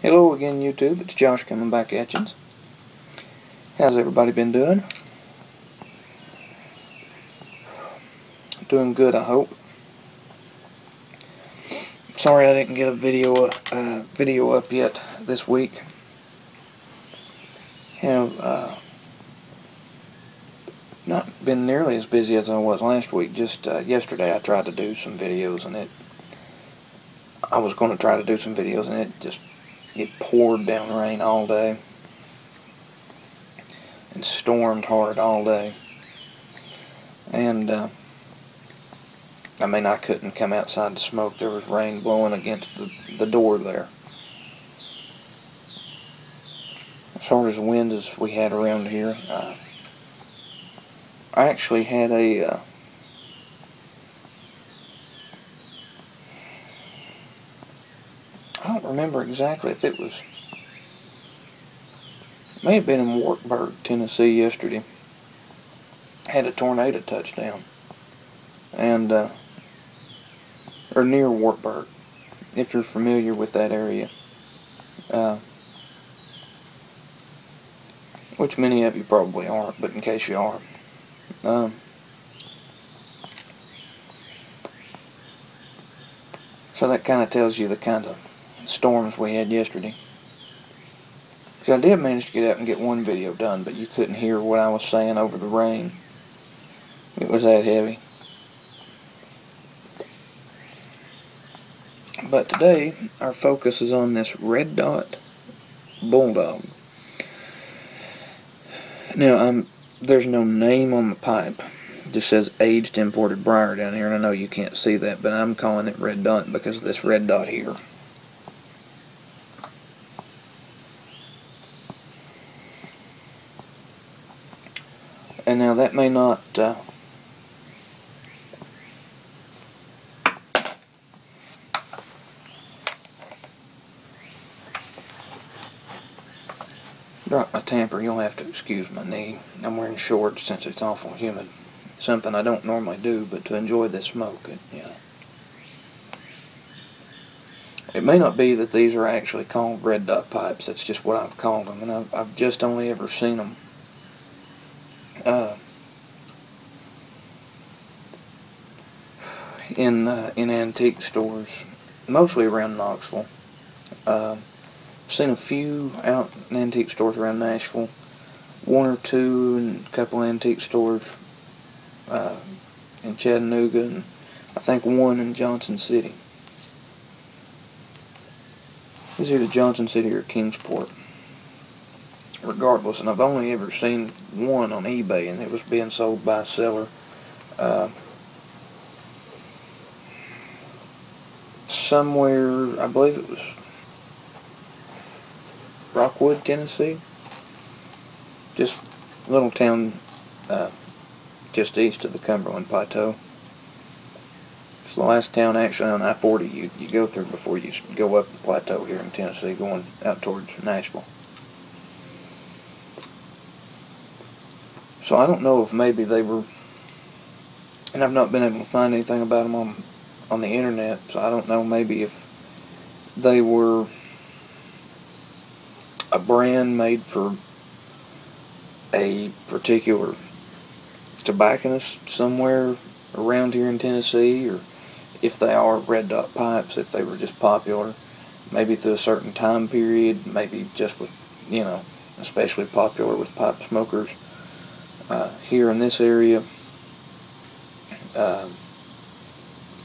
Hello again, YouTube. It's Josh coming back at you. How's everybody been doing? Doing good, I hope. Sorry I didn't get a video up yet this week. Have not been nearly as busy as I was last week. Just yesterday I tried to do some videos, and I was going to try to do some videos, and it poured down rain all day and stormed hard all day. And I couldn't come outside to smoke. There was rain blowing against the door there. As hard as the wind as we had around here, I actually had I don't remember exactly if it may have been in Wartburg, Tennessee yesterday. Had a tornado touchdown. And or near Wartburg, if you're familiar with that area, which many of you probably aren't, but in case you are, so that kind of tells you the kind of storms we had yesterday. So I did manage to get out and get one video done, but you couldn't hear what I was saying over the rain. It was that heavy. But today, our focus is on this Red Dot Bulldog. Now, there's no name on the pipe. It just says aged imported briar down here, and I know you can't see that, but I'm calling it Red Dot because of this red dot here. And now that may not drop my tamper. You'll have to excuse my knee. I'm wearing shorts since it's awful humid. Something I don't normally do, but to enjoy this smoke, It may not be that these are actually called red dot pipes. That's just what I've called them, and I've just only ever seen them in antique stores, mostly around Knoxville. Seen a few out in antique stores around Nashville, one or two in a couple of antique stores in Chattanooga, and I think one in Johnson City. It was either Johnson City or Kingsport. Regardless, and I've only ever seen one on eBay, and it was being sold by a seller somewhere, I believe it was Rockwood, Tennessee. Just a little town just east of the Cumberland Plateau. It's the last town actually on I-40 you go through before you go up the plateau here in Tennessee, going out towards Nashville. So I don't know if maybe they were, and I've not been able to find anything about them on the internet, so I don't know maybe if they were a brand made for a particular tobacconist somewhere around here in Tennessee, or if they are red dot pipes, if they were just popular, maybe through a certain time period, maybe just with, especially popular with pipe smokers here in this area,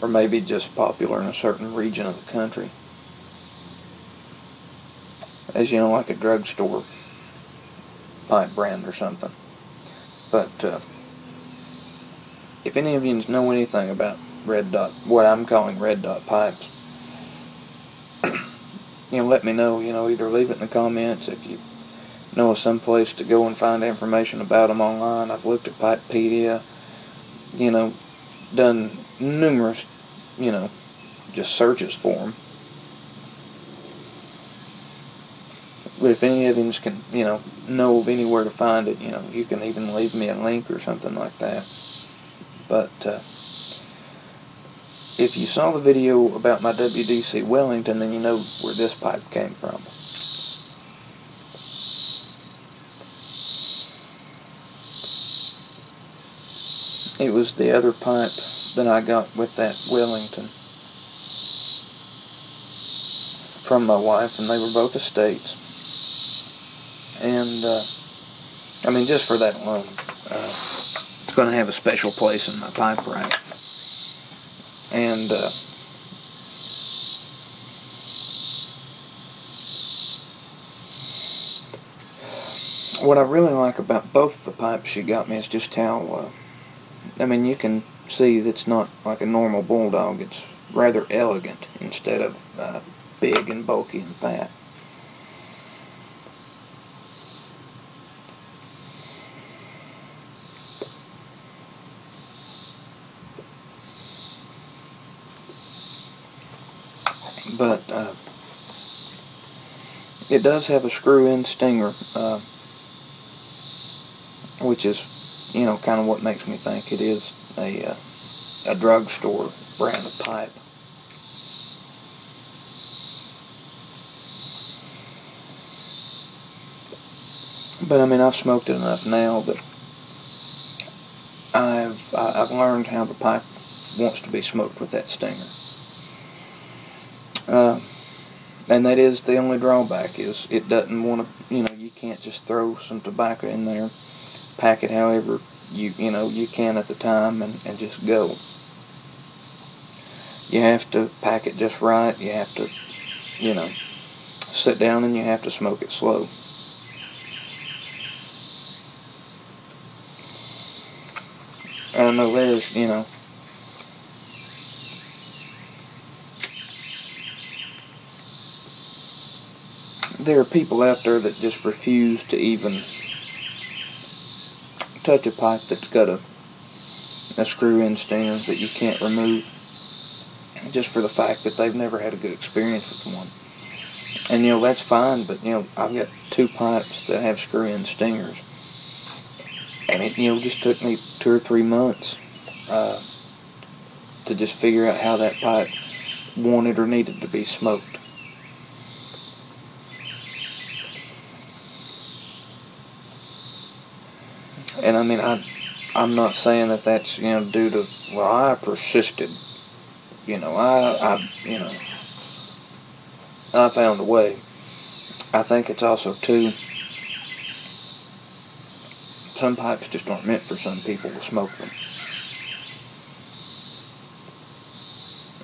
or maybe just popular in a certain region of the country. As you know, like a drugstore pipe brand or something. But if any of you know anything about red dot, what I'm calling red dot pipes, let me know. Either leave it in the comments if you know of some place to go and find information about them online. I've looked at Pipepedia, done numerous, just searches for them. But if any of you can, know of anywhere to find it, you can even leave me a link or something like that. But if you saw the video about my WDC Wellington, then you know where this pipe came from. It was the other pipe that I got with that Wellington from my wife, and they were both estates. And, I mean, just for that alone, it's going to have a special place in my pipe rack. And, what I really like about both the pipes she got me is just how, I mean, you can see that it's not like a normal Bulldog. It's rather elegant instead of big and bulky and fat. But it does have a screw-in stinger, which is, you know, kind of what makes me think it is a drugstore brand of pipe. But I mean, I've smoked it enough now that I've learned how the pipe wants to be smoked with that stinger. And that is the only drawback, is it doesn't want to, you know, you can't just throw some tobacco in there, pack it however you can at the time, and just go. You have to pack it just right. You have to, you know, sit down and you have to smoke it slow. I know there's, you know, there are people out there that just refuse to even touch a pipe that's got a screw-in stinger that you can't remove, just for the fact that they've never had a good experience with one. And, you know, that's fine, but, you know, I've got 2 pipes that have screw-in stingers. And it, you know, just took me 2 or 3 months to just figure out how that pipe wanted or needed to be smoked. And I mean, I'm not saying that that's, you know, due to, well, I persisted. You know, I found a way. I think it's also, too, some pipes just aren't meant for some people to smoke them.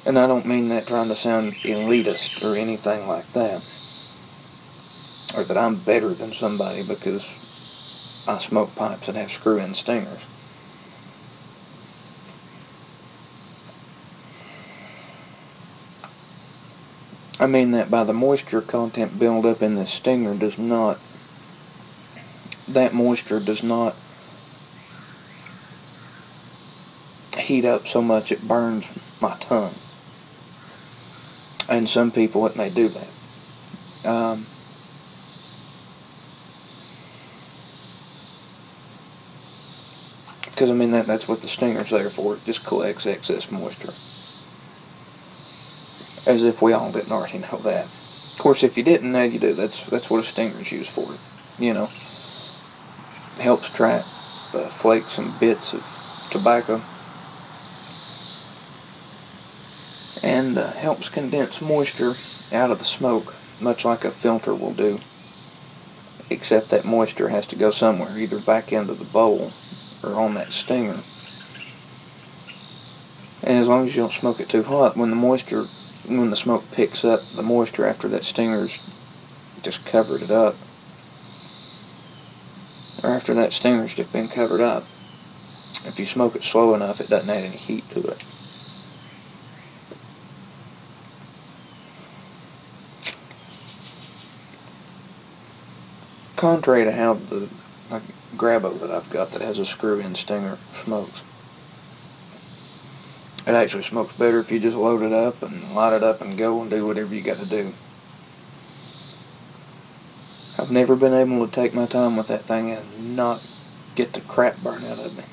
And I don't mean that trying to sound elitist or anything like that, or that I'm better than somebody because I smoke pipes that have screw-in stingers. I mean that by the moisture content buildup in this stinger does not, that moisture does not heat up so much it burns my tongue. And some people it may do that. Because, I mean, that's what the stinger's there for. It just collects excess moisture. As if we all didn't already know that. Of course, if you didn't, now you do. That's what a stinger's used for. You know, helps trap flakes and bits of tobacco. And helps condense moisture out of the smoke, much like a filter will do. Except that moisture has to go somewhere, either back into the bowl or on that stinger. And as long as you don't smoke it too hot, when the smoke picks up the moisture after that stinger's just covered it up, or after that stinger's just been covered up, if you smoke it slow enough, it doesn't add any heat to it. Contrary to how the Grabo that I've got that has a screw-in stinger smokes. It actually smokes better if you just load it up and light it up and go and do whatever you got to do. I've never been able to take my time with that thing and not get the crap burned out of me.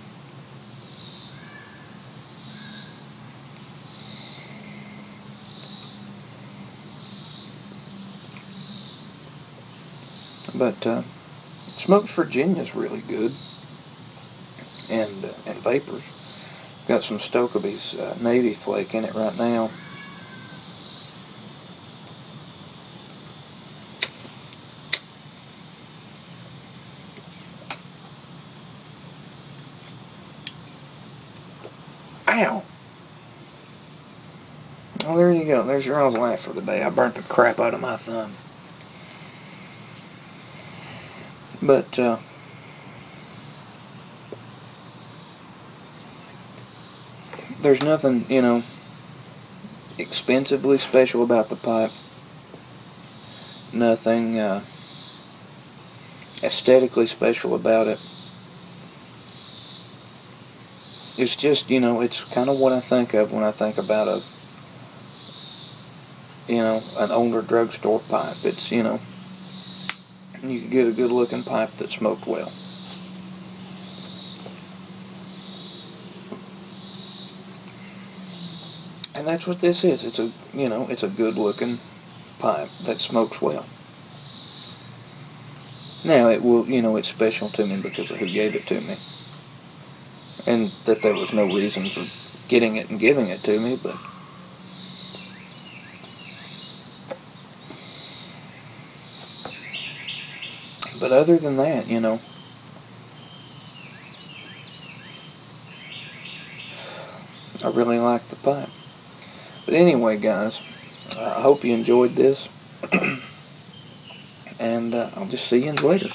But smoked Virginia's really good, and Vapors. Got some Stokeby's Navy Flake in it right now. Ow! Well, there you go. There's your all's laugh for the day. I burnt the crap out of my thumb. But, there's nothing, you know, expensively special about the pipe. Nothing aesthetically special about it. It's just, you know, it's kind of what I think of when I think about an older drugstore pipe. It's, you know, you can get a good looking pipe that smoked well. And that's what this is. It's a good looking pipe that smokes well. Now it will, it's special to me because of who gave it to me. And that there was no reason for getting it and giving it to me, but other than that, I really like the pipe. But anyway, guys, I hope you enjoyed this, and I'll just see you later.